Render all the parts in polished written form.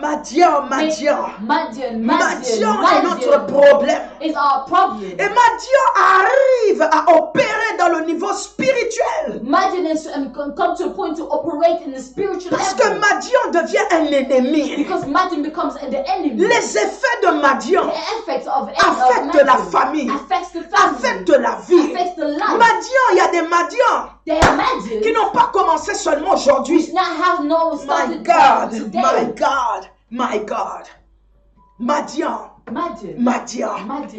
Madian est notre problème. Is our problem. Et Madian arrive à opérer dans le niveau spirituel. Madian come to a point to operate in the spiritual Parce que level. Madian devient un ennemi. Because Madian becomes the enemy. Les effets de Madian The effects of affectent la famille, affects the family, affectent la vie. affects the life. Madian, il y a des Madians They are Madian qui n'ont pas commencé seulement aujourd'hui. which now have no My started God, today. my God, my God. Madian. Madian.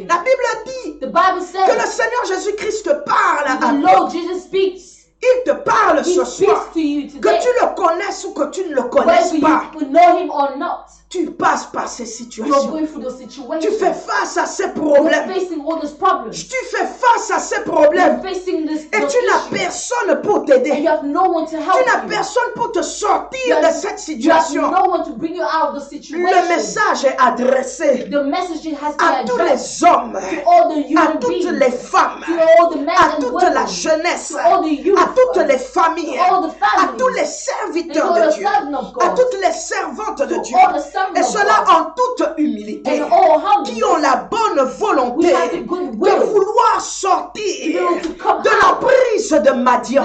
La Bible dit The Bible que le says Seigneur Jésus-Christ parle à the toi. Lord Jesus speaks. Il te parle He ce speaks soir. to you Que today. tu le connaisses ou que tu ne le connaisses Whether pas, you know him or not, tu passes par ces you're situations. going through those situations. Tu fais face à ces You're problèmes. facing all these problems. Tu fais face à ces You're problèmes. facing this Et those tu n'as issues. personne pour And t'aider. you have no one to Tu help n'as you. personne pour te sortir You de have- cette You have situation. no one to bring you out of the Le situation. message est adressé The message has à been tous addressed les hommes, to all the à human toutes beings, les femmes, to all the men à and toute women, la jeunesse, to all the youth, à toutes les familles, to all the à families, tous les and serviteurs all de the Dieu, servants of à God, toutes les servantes de to Dieu, all the servants et of cela God, en toute humilité, and all humbly, qui ont la bonne volonté we have the good de will vouloir to be sortir able to come de out l'emprise de Madian,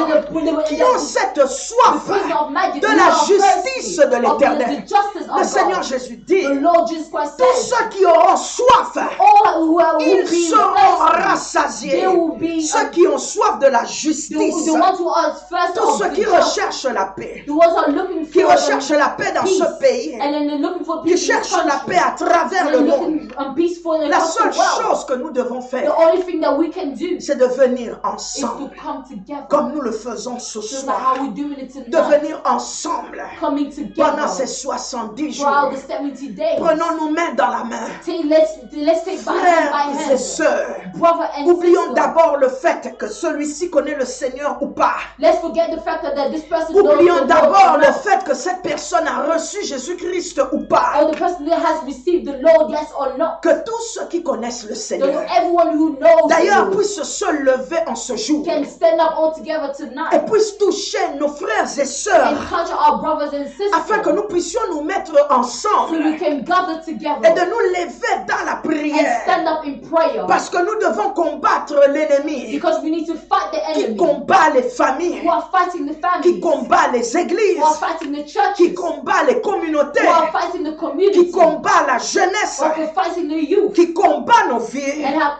qui ont the cette soif prison of magic, de we la are justice thirsty de of l'Éternel. the justice Le of Seigneur God. Jésus dit, The Lord Jesus Christ tous says, ceux qui auront soif, all who will ils be seront thirsty, rassasiés. they will be Ceux qui ont soif de la the justice, ones who are first tous of ceux the qui just, recherchent la paix, the ones who are looking qui for recherchent la paix dans peace, ce pays, and then they're looking for qui peace in this cherchent la country, paix à travers and le they're monde. looking peaceful La across seule the world. chose que nous devons The faire, only thing that we can do c'est de venir is to ensemble, come together, comme nous le faisons ce just like how soir, we're doing it de tonight, venir ensemble coming pendant ces together 70 throughout jours. the 70 days. Prenons-nous main dans la main. Let's take by Frères et hand, sœurs, brother and oublions sister. d'abord le fait que celui-ci connaît le Seigneur ou pas. Let's forget the fact that this person knows Oublions the Lord d'abord or le not. fait que cette personne a reçu Jésus-Christ ou pas. Or the person that has received the Lord, yes or no. Que tous ceux qui connaissent le So Seigneur, everyone who knows the d'ailleurs, Lord puissent se lever en ce jour can stand up all together et tonight puissent toucher nos frères et and sœurs touch our brothers and afin que sisters nous puissions nous mettre so ensemble we can gather et together de nous lever dans la and prière. stand up in prayer Parce que nous devons combattre l'ennemi because we need to fight the qui enemy combat les familles, who are fighting the qui families, combat les who are églises, fighting the qui churches, combat les who communautés, are fighting the qui community, combat la jeunesse, who are fighting the youth, qui combat nos vies. and are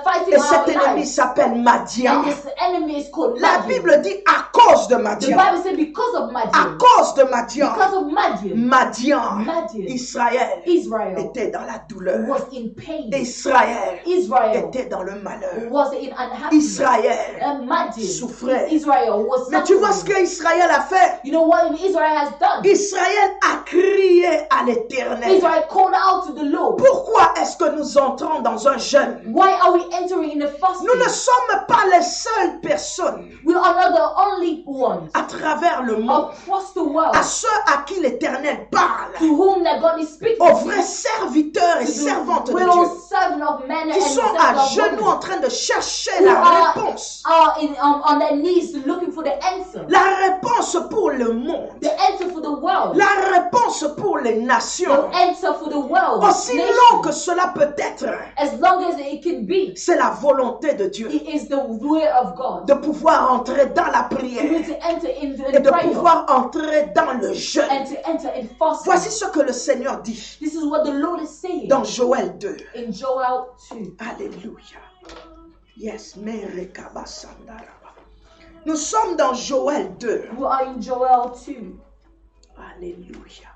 fighting Et our cet ennemi lives. s'appelle Madian. And this enemy is called La Madian. Bible dit à cause de The Madian. Bible says because of À Madian, cause de Madian. because of Madian, Madian. Madian, Israël Israel était dans la douleur. was in pain. Israël Israel était dans le malheur. was in unhappiness. Israël And Madian, souffrait. Israel was Mais tu vois ce suffering. qu'Israël a fait? You know what Israel has done? Israël a crié à l'Éternel. Israel called out to the Lord. Pourquoi est-ce que nous entrons dans un jeûne? Why are we entering in the fasting? Nous ne sommes pas les seules personnes We are not the only ones à travers le monde, across the world à ceux à qui l'Éternel parle, to whom that God is speaking aux to. vrais serviteurs et To servantes the de real Dieu, servant of men qui and sont servant à of genoux women en train de chercher who la are réponse. on their knees looking for the answer. La réponse pour le monde. The answer for the world. La réponse pour les The nations. answer for the world. Aussi Nation. long que cela peut être, As long as it can be. c'est la volonté de Dieu It is the will of God. de pouvoir entrer dans la For prière you to enter into et the de prayer pouvoir entrer dans le jeûne. and to enter in fasting. Voici ce que le Seigneur dit This is what the Lord is saying dans Joël 2. in Joel 2. Alléluia. Yes, Merekabasandara. Nous sommes dans Joël 2. We are in Joel 2. Alléluia.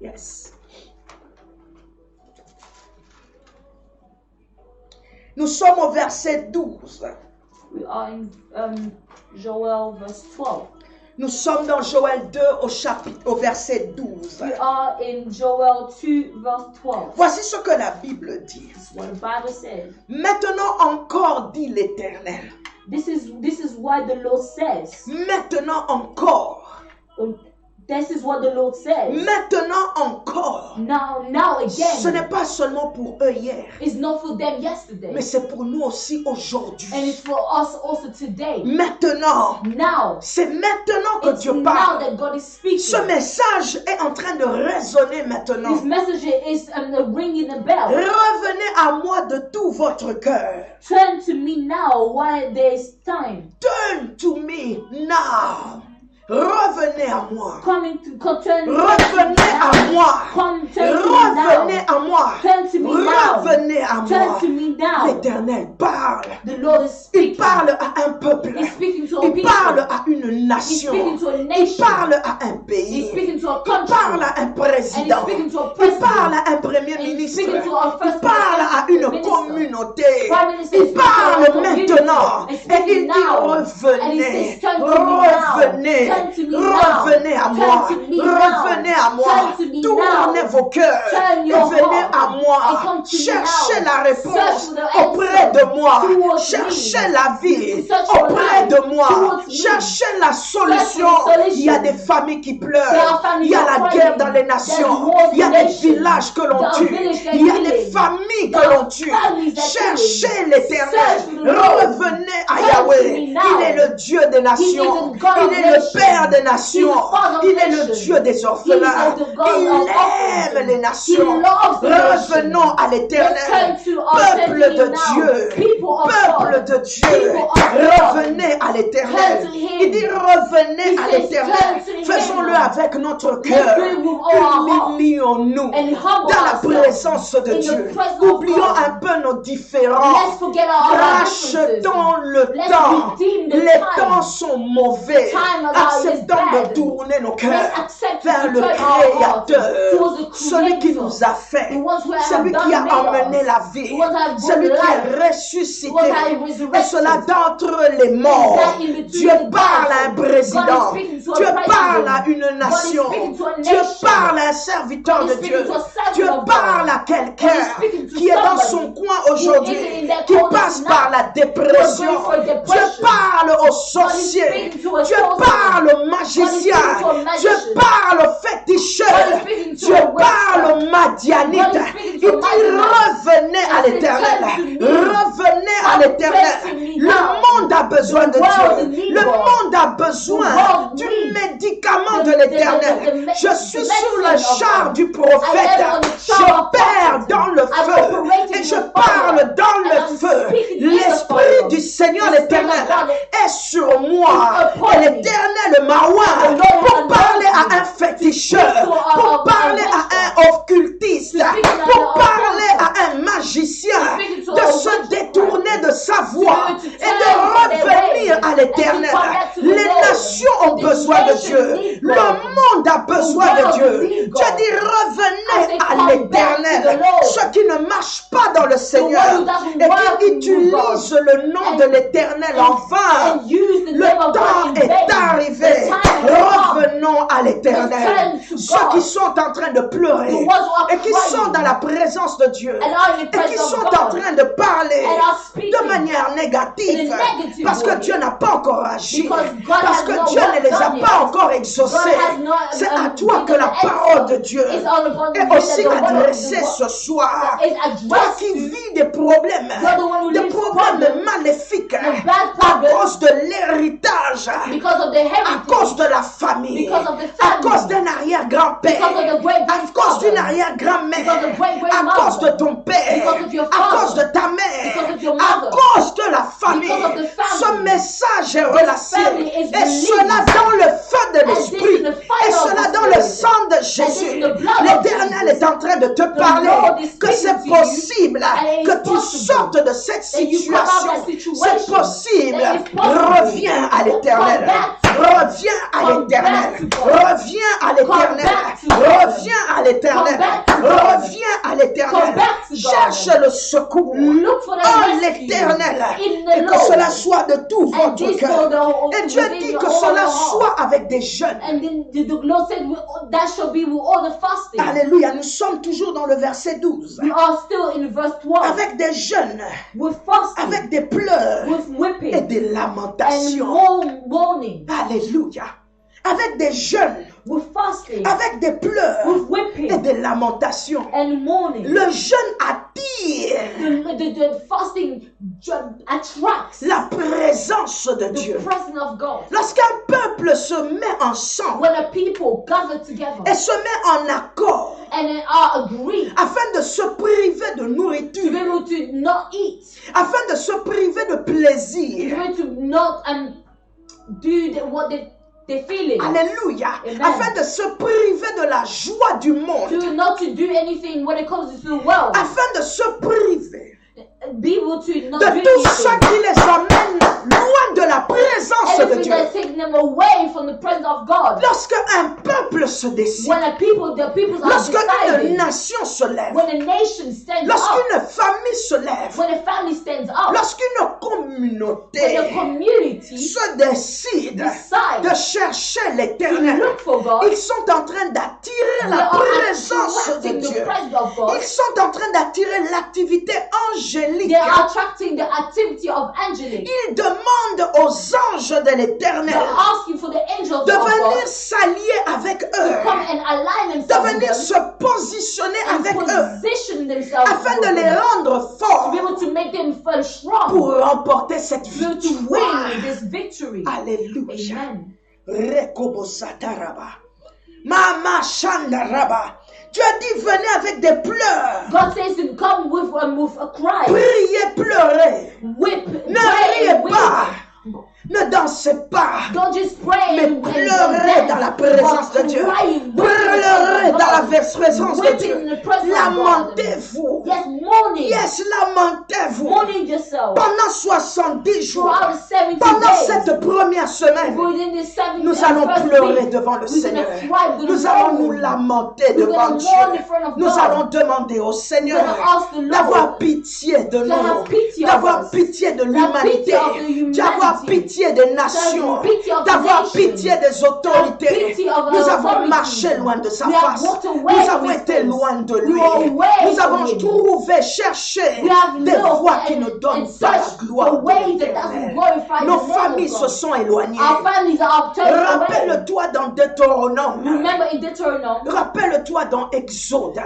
Yes. Nous sommes au verset 12. We are in Joel verse 12. Nous sommes dans Joël 2 au verset 12. We are in Joel 2 verse 12. Voici ce que la Bible dit. This is what the Bible says. Maintenant encore, dit l'Éternel. This is what the Lord says. Maintenant encore. This is what the Lord says. Maintenant encore, Now ce again, n'est pas seulement pour eux hier, it's not for them yesterday, mais c'est pour nous aussi aujourd'hui. and it's for us also today. Maintenant, Now, c'est maintenant que it's Dieu now parle. that God is Ce speaking. message est en train de résonner maintenant. This message is ringing a bell. Revenez à moi de tout votre cœur. Turn to me now while there is time. Turn to me now. Revenez à moi. Turn Revenez à moi. Revenez à moi. Turn to me now. Revenez à Turn moi. to me now. L'Éternel parle. The Lord is Il speaking. parle à un peuple. He's speaking to a Il people. parle à une He's nation. speaking to a Il nation. parle à un He's pays. speaking to a Il country. parle à un And he's président. speaking to a Il president. parle à un premier And he's ministre. speaking to a Il first parle à une minister. communauté. Prime minister Il is speaking to parle a community. maintenant. And Et speaking il dit now. And he revenez. says, turn to me now. Revenez. Turn to me now. Revenez à Turn moi. to me now. Revenez à moi. Turn to me Tournez now. vos cœurs. Turn Et your venez heart. à And moi. come to me Cherchez now. la réponse Search for the auprès answer de moi. towards me. Cherchez la vie Search for auprès life de moi. towards me. Cherchez la solution. Search for the Il y a solution. des familles qui There pleurent. are families Il y a that la are guerre crying. dans les There's nations. wars Il y a in des nations. villages que l'on There are tue. villages that Il y a are des killing. familles que There l'on are tue. families that are Cherchez killing. l'Éternel. Search for the Lord. Revenez à Turn to Yahweh. me now. Il est le Dieu des nations. He is the God Il of est le nations. Père des He is nations. the Father of Il est le nations. Dieu des orphelins. He is the God Il of aime orphans. les nations. He loves the Revenons nations. à Let's l'Éternel. turn to our Peuple destiny de now. Dieu. People of Peuple God. de Dieu. People of God. Revenez à Turn l'Éternel. to him. Il dit revenez He à says, l'Éternel. turn to him. Faisons-le avec notre Let's cœur. do it with all our heart. Humilions-nous And humble dans la ourselves présence de in the Dieu. presence of Oublions God. un peu nos différends. Let's forget our differences. Rachetons le Let's temps. redeem the Les time. temps sont mauvais. The time of Acceptons God is de bad. tourner nos Let's cœurs accept vers to le turn our hearts Créateur, towards the celui qui Creator. nous a fait, The ones who have celui qui a done made emmené us. la vie, The ones who have celui brought qui life. est The ressuscité, ones who have et resurrected. cela d'entre les morts. That in between Dieu the parle à un dead. président, God is speaking to a Dieu president. parle à une God is nation, speaking to a Dieu nation. parle à un serviteur God is de speaking Dieu, to a servant Dieu of God. parle à God quelqu'un is speaking to qui est dans somebody son coin who is aujourd'hui, in their qui corner passe tonight, par la dépression. who is going for Dieu depression. parle aux God is sorciers, speaking to a Dieu sorcerer. parle aux magiciens, God is speaking to a Dieu magician. parle aux God is féticheurs, speaking to Dieu a parle aux witchcraft. madianites. God is speaking Il to a dit Midianite. revenez à And says, l'Éternel, turn to me. revenez à Come l'Éternel. back to me Le now. monde a besoin de The world Dieu. needs Le God. monde a besoin The world du needs médicament the- de l'Éternel. the Je suis medicine sur le of char God. du I prophète. am on the Je char of perds prophet. dans le I'm feu operating et in je the parle fire. dans And le I'm feu. speaking in the L'Esprit fire. du Seigneur The Spirit of l'Éternel God est sur moi. is upon Et me. l'Éternel m'a oint And the Lord pour has parler anointed à me un féticheur, to speak to pour parler à un occultiste, To speak to pour an parler occultist. à un magicien To speak to de a se witchcraft. détourner de sa voie To et turn de from their revenir ways à and l'Éternel. to come back to the Les Lord. nations ont The besoin de nation Dieu. needs Le God. monde a besoin The de world Dieu. needs Dieu God. dit I revenez say, à come back to l'Éternel. the Lord. Ceux qui ne marchent pas dans le Seigneur one who doesn't et work qui with utilisent le nom And- de l'Éternel en vain. And use the Le name of God temps in est vain. arrivé. The time has come. Revenons à l'Éternel. Return to Ceux God. qui sont en train de The pleurer ones who are et qui crying sont dans la présence de Dieu and are in the et qui presence sont of en God train de parler and are speaking de manière négative in a negative parce que way. Dieu n'a pas encore agi, Because God parce has que not Dieu ne les a done pas yet. encore exaucés. God has not, C'est à toi given que la the parole de answer. Dieu It's all upon est you aussi that the word of adressée the ce soir. is Toi addressed qui to vis des problèmes, You're the one who des lives problèmes problems, maléfiques the bad à problems, cause de l'héritage, because of the à heritage, cause de la famille, because of the à family, cause d'un arrière-grand-père, because of the great à cause d'une grandfather, arrière-grand-mère, because of great-grandmother, à cause de ton père, because of your à father, cause de ta mère, because of your à mother, cause de la famille. because of the family. Ce message est relâché family is et released. cela dans le feu de And l'esprit this is the fire et of cela the dans le Spirit. sang de this Jésus. is the blood of L'Éternel Jesus. est en train de te parler Lord is que c'est speaking to you, possible and it is que tu possible sortes de cette that you come out of situation. that situation. C'est possible. That is possible. Reviens à l'Éternel. Come back to God. Reviens à Come l'Éternel. back to God. Reviens à l'Éternel. back to God. Reviens à l'Éternel. Come back to God. Reviens à Come l'Éternel. back to God. Cherche le secours Look for the en rescue l'Éternel in the et que Lord. cela soit de tout And votre this cœur. for the Et Dieu within dit your que all cela your heart. soit avec des jeunes. And then the Lord said that shall be with all the fasting. Alléluia, nous sommes toujours dans le verset 12. We are still in verse 12. Avec des jeunes, With fasting. avec des pleurs With et whipping. des And lamentations. mourning. Alléluia. Avec des jeûnes with fasting, avec des pleurs with et weeping des lamentations. and mourning. Le jeûne attire The fasting attracts la présence de the Dieu. presence of God. Lorsqu'un peuple se met ensemble When a people gather together et se met en accord and they are agreed afin de se priver de to be nourriture, able to not eat, afin de se priver de to be plaisir, able to not do what they feeling, alléluia, Amen. afin de se priver de la joie du monde, to not to do anything when it comes to the world, afin de se priver be able to not de do tout ce anything. qui les amène loin de la présence de Everything Dieu. that's taking them away from the presence of God. Lorsque un peuple se décide, When the people are lorsque une decided, nation se lève, when a nation stands up, lorsqu'une famille se lève, when a family stands up, lorsqu'une when communauté a community se décide de decides chercher to l'Éternel, look for God, ils sont en train d'attirer they la are présence de attracting the Dieu. presence of God. Ils sont en train d'attirer l'activité angélique. They are attracting the activity of angelic. Ils demandent aux anges de l'Éternel They're asking for the angels de of venir God s'allier avec to eux, come and align de themselves with venir them se positionner and avec eux, position themselves afin with de les them, rendre to be forts able to make them feel strong, pour remporter cette to be able to victoire. win this victory. Alléluia. Amen. Rekobosataraba. Mama Shandaraba. Dieu dit venez avec des pleurs. God says to come with a cry, Priez, pleurez. whip, Ne pray, riez and pas. weep. Ne dansez pas. Don't just pray Mais and pleurez dans la présence de Dieu. Pleurez dans la présence de Dieu. Lamentez-vous. Yes, mourning. Yes, lamentez-vous. Mourning yourself. Pendant 70 jours. Throughout the 70 Pendant days. cette première semaine. Within the 70 Nous allons first pleurer week, devant le we're Seigneur. gonna cry, we're gonna Nous allons nous mourn. lamenter We're devant gonna Dieu. mourn in front of Nous God. allons demander au Seigneur We're gonna ask the Lord d'avoir pitié de to have nous, pity of d'avoir us. pitié de To have l'humanité, pity of the humanity. d'avoir pitié des nations, pity of the d'avoir nation. pitié des autorités. pity of Nous our avons authorities. marché loin de sa We have face. walked away Nous from avons his été face. loin de We lui. were away Nous avons from him. trouvé, cherché We have des looked voies qui and- nous donnent and pas la searched gloire for de ways that doesn't l'Éternel. glorify Nos the name familles of se God. sont éloignées. Our families are turned away. Rappelle-toi dans Deutéronome. Remember in Deuteronomy, Rappelle-toi dans Exode.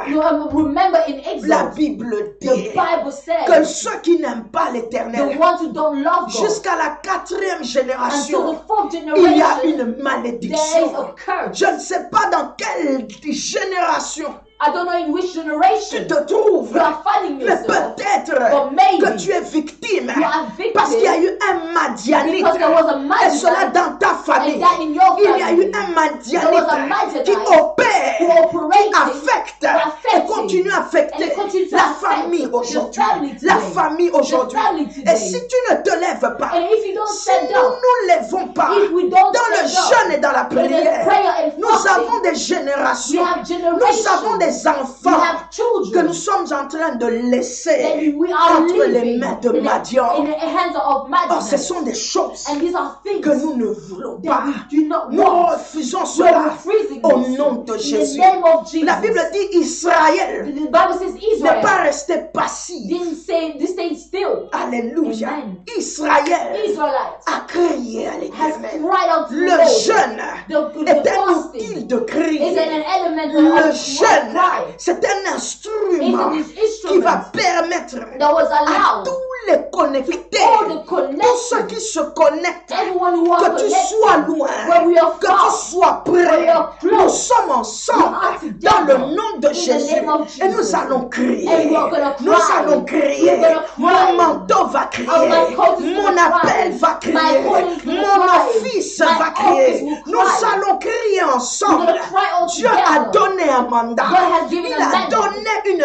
remember in La Exodus, Bible the dit Bible que says ceux qui n'aiment pas the l'Éternel, ones who don't love God, jusqu'à la 4e until génération, the fourth il y a generation, une there is malédiction. a curse. Je ne sais pas dans quelle génération I don't know in which tu generation te trouves, you are finding mais yourself, peut-être but maybe que tu es victime you are parce qu'il y a victim eu un Madianite, because there was a et cela Midianite, dans ta famille. and that in your Il y a eu family un there was a Madianite qui Midianite opère, who qui operated affecte et affecting, continue à affecter and continue to la affect famille the aujourd'hui. family La today. famille aujourd'hui. The family today. Et si tu ne te lèves pas, And if you don't si stand nous up, nous lèvons pas if we don't dans le stand up, jeûne et dans la in the prière, prayer and nous fasting, avons des we générations, have nous avons generations, des we enfants have que children nous sommes en train de that laisser we are entre les living mains de in Madian. the hands of Or, ce Madian. sont des choses And these are things que nous ne voulons that pas. we do not Nous want. refusons We cela are refusing au this. nom de In the Jésus. name of Jesus. La Bible dit Israël The Bible says n'est pas Israel resté passif. didn't stay still. Alléluia. Amen. Israël Israelites a crié à has l'Éternel. cried out to the Le Lord. jeûne The est un fasting outil de is cri. an element Le of jeûne, cry. c'est un It's instrument an qui va instrument permettre that was à allowed tous les connectés, all the tous ceux connected, qui se connectent, everyone who are que tu sois connected, loin, where we are que tu far, sois where près, we are close, nous sommes ensemble we are dans together le nom de in the Jésus name of et nous Jesus. allons crier, And we are gonna nous cry. allons crier, We're gonna cry. mon manteau va crier, my coat is mon gonna appel cry. va My crier, calling is gonna mon cry. office My va office crier, will nous cry. allons crier We're ensemble. gonna cry all Dieu a together. donné un mandat, God has given il a a mandate. donné une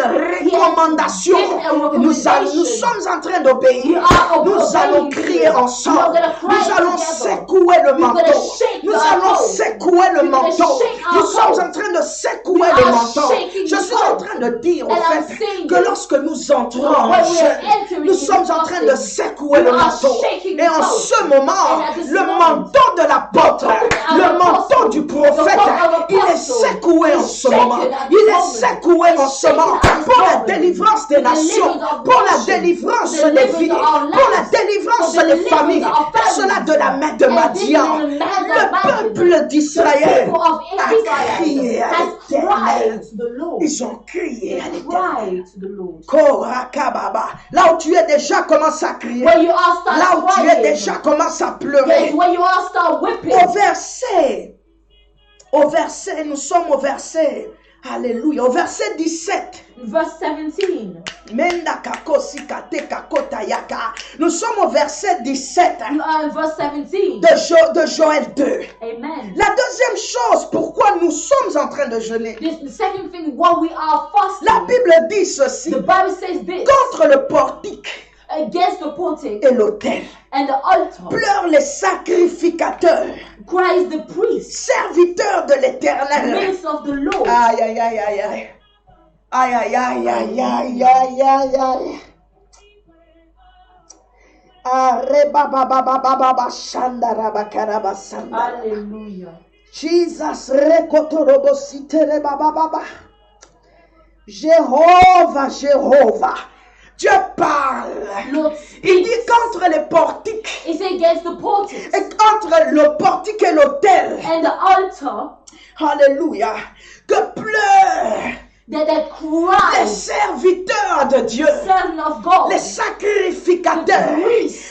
recommandation, given a nous recommendation. sommes en train We d'obéir, are nous allons obeying crier you. ensemble, We are gonna cry nous allons together. secouer le We're gonna manteau, shake nous our allons coat. secouer le We're gonna manteau, shake our nous sommes coat. en train de secouer We le are manteau. shaking Je the suis en coat. train de dire au And I'm fait saying que this. lorsque nous entrons en When we are jeûne, entering nous into sommes en train de fasting, secouer we le are manteau. shaking Et the en coat. ce moment, And at this le moment, manteau de l'apôtre, the le manteau apostle, du the prophète, coat of a il est secoué en ce moment. Il est secoué en ce moment pour la délivrance des nations, pour la délivrance des vies, pour la délivrance des familles. Pour cela de la main de Madian, le peuple d'Israël a crié à l'Éternel. Ils ont crié à l'Éternel. Korakababa. Là où tu es déjà, commence à crier. Là où tu es déjà, commence à pleurer. Au verset, nous sommes au verset, alléluia, au verset 17. Verse 17. Nous sommes au verset 17 Verse 17. de Joël 2. Amen. La deuxième chose, pourquoi nous sommes en train de jeûner. The second thing, why we are fasting. La Bible dit ceci. The Bible says this. Contre le portique Against the portic et l'autel and the altar pleurent les sacrificateurs, cries the priest, serviteurs de l'Éternel. minister of the Lord. Aïe, aïe, aïe, aïe, aïe. Aïe, aïe, aïe, aïe, aïe, aïe, aïe, aïe. Hallelujah. Jesus, Jéhovah, Jéhovah. Dieu parle. Lord Il dit qu'entre les portiques is against the portics et entre le portique et l'autel, and the altar alléluia, que pleurent that les cry, serviteurs de Dieu, Son of God, les sacrificateurs,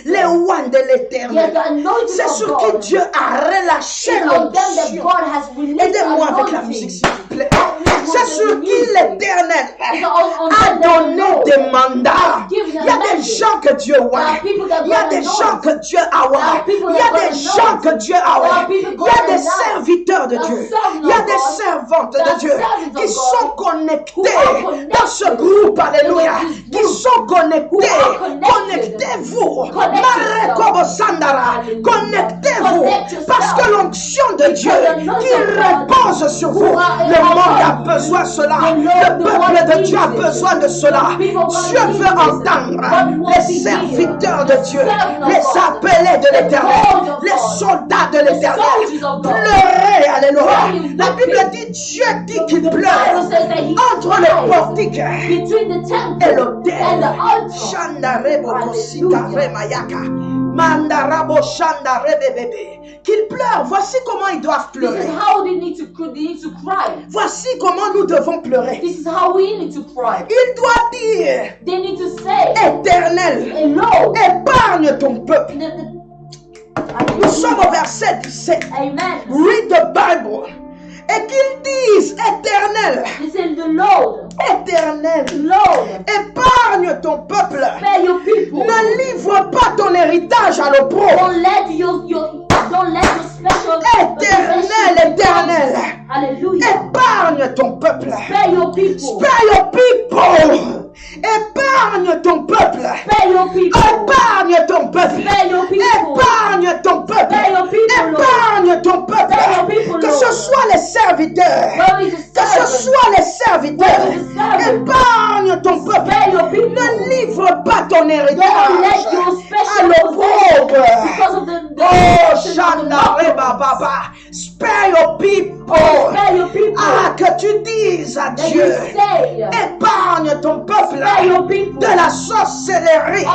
les ones de yes, l'Éternel. the anointing C'est of sur qui God. Dieu a relâché It's on them that l'onction. God has released the Aidez-moi avec la musique, s'il anointing. vous plaît. C'est sur qui l'Éternel It's on a them that donné know. des mandats. Give them Il y a des mandate. gens que Dieu There voit. are people that Il y a God des anoints. gens que Dieu a There are people Il y a that des God gens anoints. que Dieu a There are people Il y God a des anoints. serviteurs de There are Dieu. servants Il y a of des God. servantes There de are Dieu servants of qui God sont who connectés are connected dans ce groupe. Alléluia. in this Qui group. sont connectés. Who are connected. Connectez-vous. Connect Marekobo yourself. Sandara. Hallelujah. Connectez-vous. Connect yourself. Parce que l'onction de Dieu the anointing qui of God repose sur vous. who are Le monde a upon besoin de cela. the Lord, Le the peuple world de Dieu a needs it. besoin de cela. The people of God Dieu need veut this. entendre God wants les to hear. serviteurs de The Dieu, servants of les God. appelés de The l'Éternel, called of les God. soldats de The l'Éternel. soldiers of God. Pleurer, alléluia. Crying, La Bible weeping. dit, Dieu dit qu'il The pleure Bible says that he entre le cries portique between the et temple l'autel. and the altar. Shandarebo kosika Hallelujah. remayaka. Mandarabo shandarebebebe. Qu'ils pleurent. Voici comment ils doivent This is pleurer. how they need to cry. Voici comment nous devons pleurer. This is how we need to cry. Il doit dire, They need to say, Éternel, Lord, épargne ton peuple. Nous sommes au verset 17. Amen. Read the Bible. Et qu'ils disent, Éternel, This is the Lord. Éternel, Lord, épargne ton peuple. spare your people. Ne livre pas ton héritage à l'opprobre. Don't let your special Éternel, éternel, Hallelujah. épargne ton peuple. Spare your people. Spare your people. Épargne ton peuple. Spare your people. Épargne ton peuple. Spare your people. Épargne ton peuple. Spare your people, Lord. Épargne ton peuple. Spare your people, Que Lord. ce soit les serviteurs. Where is the Que ce servant? soit les serviteurs. Where is the servant? Épargne ton peuple. Spare your people. Ne livre pas ton Don't let héritage your à special l'opprobre. because of the Oh, of the Shandare mockers. Baba. Spare your people. Spare your people. Ah, que tu dises à That Dieu. you say, Épargne ton peuple spare your people de la sorcellerie. of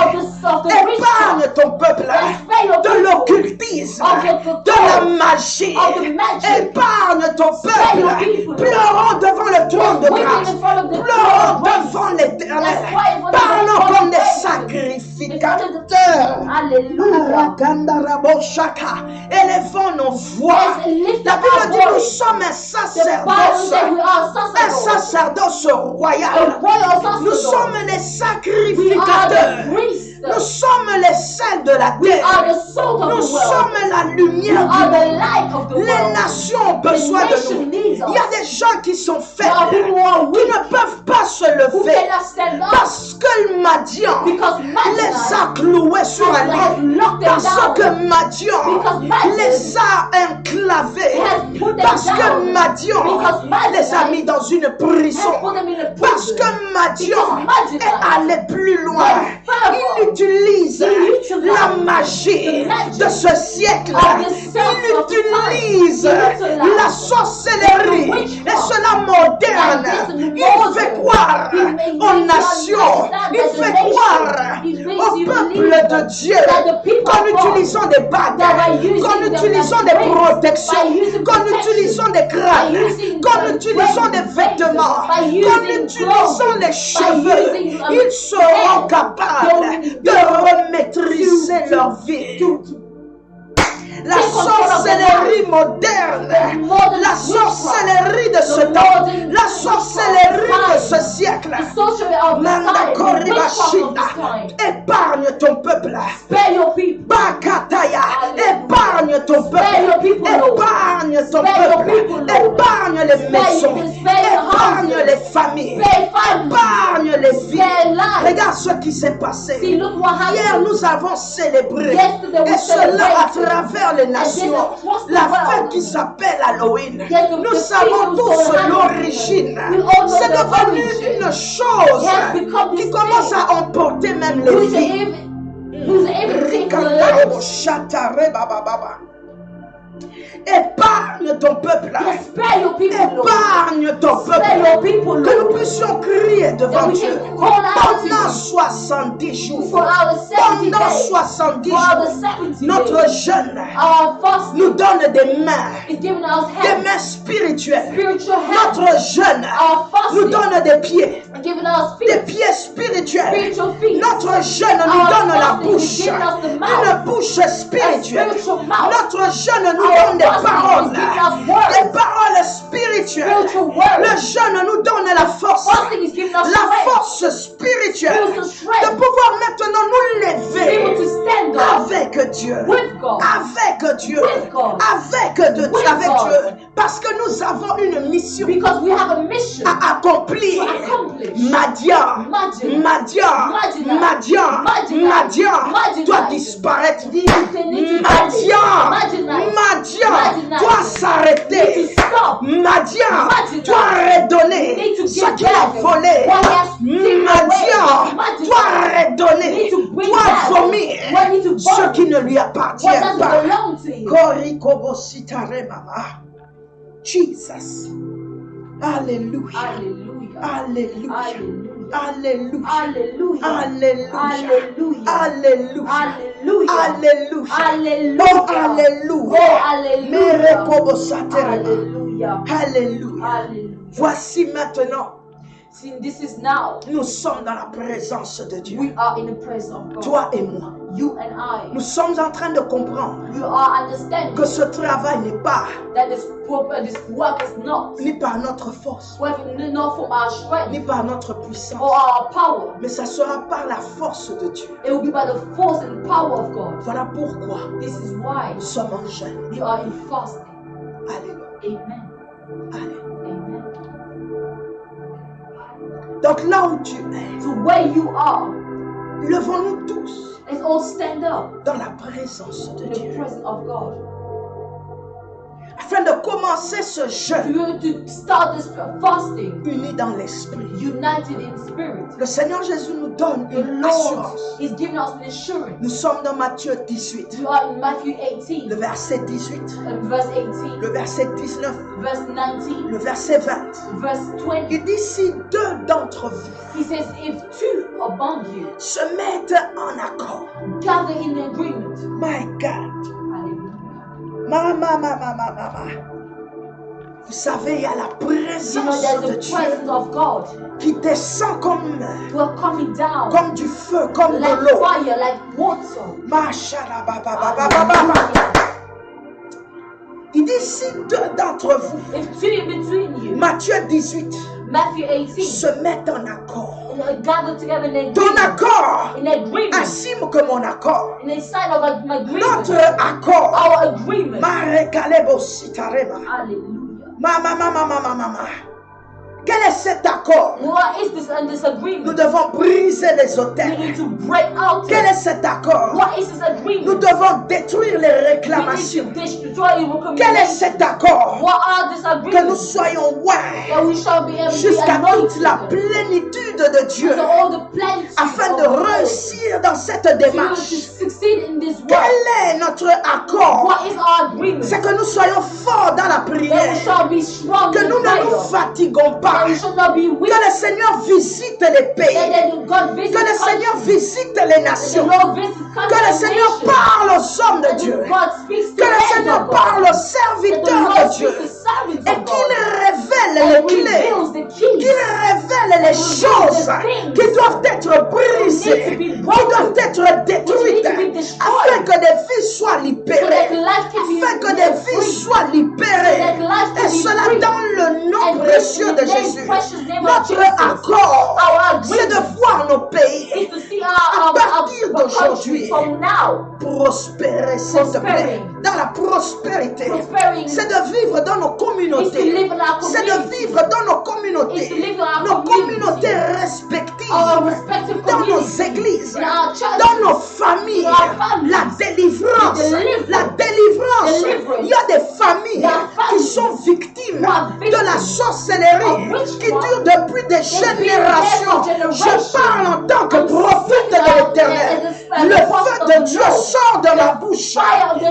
the Épargne witchcraft, ton peuple and spare your de people l'occultisme, of the de la magie. of the magic. Épargne ton Spare your peuple. people. Pleurons devant le trône de Weeping grâce. in front of the Pleurons throne of grace. devant l'Éternel. Let's cry for the Parlons Lord. comme des Praise sacrificateurs. Hallelujah. Rakandarabosaka. Élevons nos voix. Let's lift La up Bible our dit nous voice. sommes un The Bible sacerdoce. says we are Un sacerdotes. sacerdoce A royal. royal Nous sommes sacerdote. les We are sacrificateurs. the priests. Nous sommes les sels de la We are terre. the salt of Nous the world. sommes la We lumière are du the monde. light of the Les world. nations ont The besoin de nation nous. needs us. Il y a des gens qui sont There are people faibles, who are qui weak, ne peuvent pas se who lever cannot stand up parce que le Madian because les Madian a cloués sur un has lit. locked them Parce que down. Madian Because Madian les a enclavés. has put them Parce que down. Madian Because Madian les a mis dans une has prison. put them in a Parce prison. que Madian Because Madian est allé plus loin. went further. Il utilise He utilized la magie the magic de ce siècle. of this Il self of utilise time. He utilized la sorcellerie croire aux nations. Il fait croire au peuple de Dieu qu'en utilisant des bagues, qu'en utilisant des protections, qu'en utilisant des crânes, qu'en utilisant des vêtements, qu'en utilisant les cheveux, ils seront capables de remaîtriser leur vie. La sorcellerie moderne, la sorcellerie de ce temps, la sorcellerie de ce siècle. Épargne ton peuple. Bakataya, épargne ton peuple. Épargne ton peuple. Épargne les maisons. Épargne les familles. Épargne les vies. Regarde ce qui s'est passé. Hier, nous avons célébré. Et cela à travers les nations, la fête qui s'appelle Halloween. Nous savons tous l'origine. C'est devenu une chose qui commence à emporter même les vies. Épargne ton peuple. Épargne ton peuple. Que nous puissions crier devant Dieu pendant 70 jours. Pendant 70 jours, notre jeûne nous donne des mains spirituelles. Notre jeûne nous donne des pieds spirituels. Notre jeûne nous donne la bouche, une bouche spirituelle. Notre jeûne nous donne des paroles spirituelles. Le jeûne nous donne la force spirituelle de pouvoir maintenant nous lever avec Dieu, avec Dieu, parce que nous avons une mission à accomplir. Madian doit disparaître. Madian doit s'arrêter. Madian doit redonner ce qu'il a volé. Madian doit redonner, doit vomir ce qui ne lui appartient pas. Jesus. Alléluia. Alléluia. Alléluia. Alléluia. Alléluia. Alléluia. Alléluia. Oh, alléluia. Alléluia. Voici maintenant. See, this is now. Nous sommes dans la présence de Dieu. We are in the presence of God. Toi et moi. You and I. Nous sommes en train de comprendre you are understanding que ce travail n'est pas that this work is not ni par notre force, not from our strength, ni par notre puissance, or our power, mais ça sera par la force de Dieu. It will be by the force and power of God. Voilà pourquoi this is why nous sommes en jeûne. We are in fasting. Alléluia. Amen. Alléluia. Amen. Donc là où tu es, so where you are, levons-nous tous. Let's all stand up dans la présence de Dieu. The presence of God. Afin de commencer ce jeûne, to start this fasting, unis dans l'esprit. United in spirit. Le Seigneur Jésus nous donne une assurance. He's giving us an assurance. Nous sommes dans Matthieu 18. We are in Matthew 18. Le verset 18. Verse 18. Le verset 19. Verse 19. Le verset 20. Verse 20. Il dit si deux d'entre vous, he says, if two among you se mettent en accord, gather in agreement. My God. Mama. Vous savez, il y a la présence de Dieu qui descend comme du feu, comme de l'eau. Il dit si deux d'entre vous, Matthieu 18, se mettent en accord. Ton accord, ainsi que mon accord, notre accord, Mama. Quel est cet accord? What is this disagreement? Nous devons briser les autels. We need to break out. Quel est cet accord? What is this agreement? Nous devons détruire les réclamations. We need to destroy quel est cet accord? What are this agreement? Que nous soyons jusqu'à toute la plénitude de Dieu, afin de réussir dans cette démarche. Quel est notre accord? C'est que nous soyons forts dans la prière, que nous ne nous fatiguons pas. That we should not be weak. Que le Seigneur visite les pays. That God visits Que le Seigneur countries. visite les nations. The Lord visits countries Que le and Seigneur nations. parle aux hommes de That Dieu. God speaks to Que le men Seigneur of God. parle aux That the serviteurs Lord de speaks Dieu. to servants Et of qu'il God. révèle And les clés. reveals the keys. Qu'il révèle les choses qui doivent être brisées, qui doivent être détruites, afin que des vies soient So libérées, that life can be afin que des vies free. soient libérées. Et cela dans le nom And précieux de this in the Jésus. precious name of Notre Jesus. accord, Our c'est de agreement voir nos pays is to see à our partir countries d'aujourd'hui from now prospérer, s'il te plaît, dans la prospérité. prospering. C'est de vivre dans nos Is to communautés. live in our C'est de community. vivre dans nos Is to communautés. live in our Nos community. communautés respectives. Our respective Dans nos communities. églises. In our churches. Dans nos familles. In our families. La délivrance. The deliverance. La délivrance. Deliverance. Il y a des familles There are qui families sont victimes who are de la victims sorcellerie of witchcraft. qui dure depuis des générations. Je parle en tant que prophète de l'Éternel. Le feu de Dieu sort de ma bouche.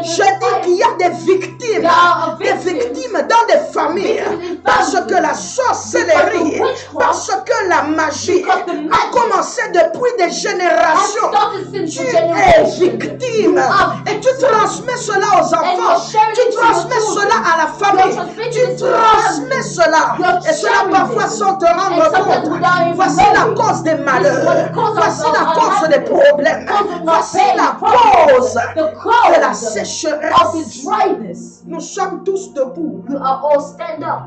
Je dis qu'il y a des victimes dans des familles, parce que la sorcellerie, parce que la magie a commencé depuis des générations. Tu es victime et tu transmets cela aux enfants, tu transmets cela à la famille, tu transmets cela et cela parfois sans te rendre compte. Voici la cause des malheurs, voici la cause des problèmes, voici la cause de la sécheresse. Nous sommes tous debout. You are all stand up.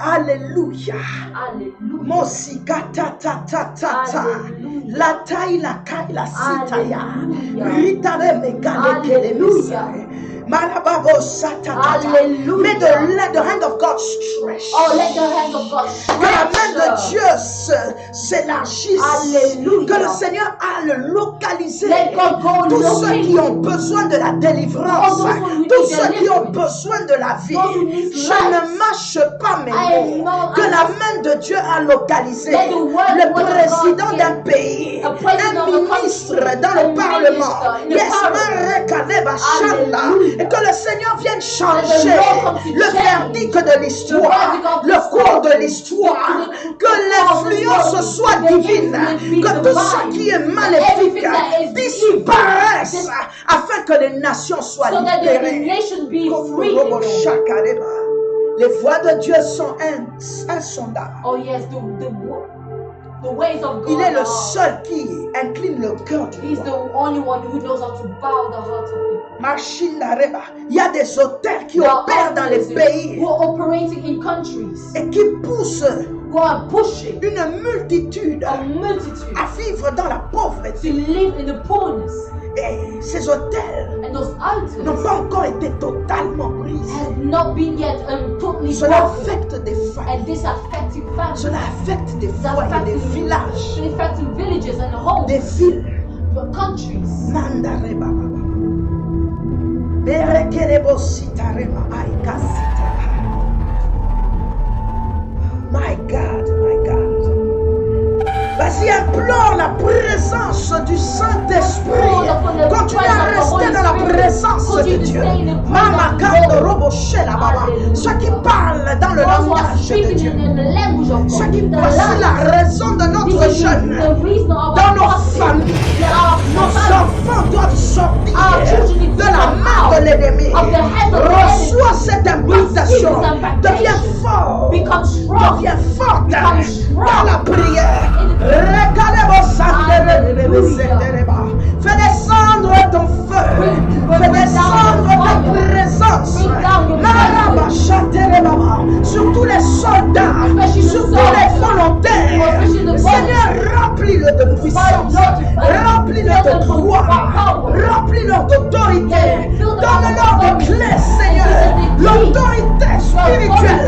Alléluia. Hallelujah. Mosika ta ta ta ta ta. Hallelujah. La taille la caille la sitaya. Hallelujah. Ritare me gale kele Hallelujah. Marababo satata. Hallelujah. May let the hand of God stretch. Oh, let the hand of God Que la main de stretch. Dieu s'élargisse. Alléluia. Que le Seigneur a le localisé. Let God go Tous ceux locate. qui ont besoin de la délivrance, All those who need tous ceux qui ont deliverance. besoin de la vie, Those who need je life. ne mâche pas mes I mots. know- Que la main de Dieu a localisé Let the word le of God président get- d'un pays, a president un of a ministre country, dans a le Parlement. minister in the Yes, parliament. Marekaleba Shanda. Hallelujah. Et que le Seigneur vienne Let changer the Lord come to le change verdict de l'histoire, the verdict of le cours de history. l'histoire, The- que l'influence soit the divine, influence be que tout ce divine. qui est maléfique Everything that is disparaisse evil, afin que les nations soient so that the libérées. nation be Comme free le robot again. Shakareba. Les voies de Dieu sont insondables. Oh yes, the ways of God. Il est le are- seul qui incline le cœur du He's roi. the only one who knows how to bow the hearts of people. Machindareba. Il y a des hôtels qui There are opèrent dans les offices pays who are operating in countries et qui poussent who are pushing une multitude a multitude à vivre dans la to pauvreté. live in the poorness, Et ces hôtels and those altars n'ont pas encore été totalement brisés. have not been yet totally Cela broken, affecte des familles. and this affecting families, Cela affecte des it's foyers, des villages, affecting villages and homes, des villes. countries. Mandareba baba. Berekerebo sitarema aikasita. My God, my God. Vas-y, implore la présence du Saint-Esprit. Continue à rester dans la présence de Dieu. Mama kando robo shela baba. Ceux qui parlent dans le Those who are langage de speaking Dieu. in the language of Ceux God, qui the voici la language. raison de notre This is jeûne. the reason of Dans our nos fasting. familles, Our nos families. enfants doivent sortir Our children need de to la come main out de l'ennemi. of the hand of the Reçois cette impactation. Receive this impactation. Deviens fort. Become strong. Deviens forte Become strong. dans la prière. Fais descendre ton feu. Fais descendre ta présence. Sur tous les soldats, sur tous les volontaires. Seigneur, remplis-le de puissance. Remplis-le de gloire. Remplis-le d'autorité. Donne-leur des clés, Seigneur. L'autorité spirituelle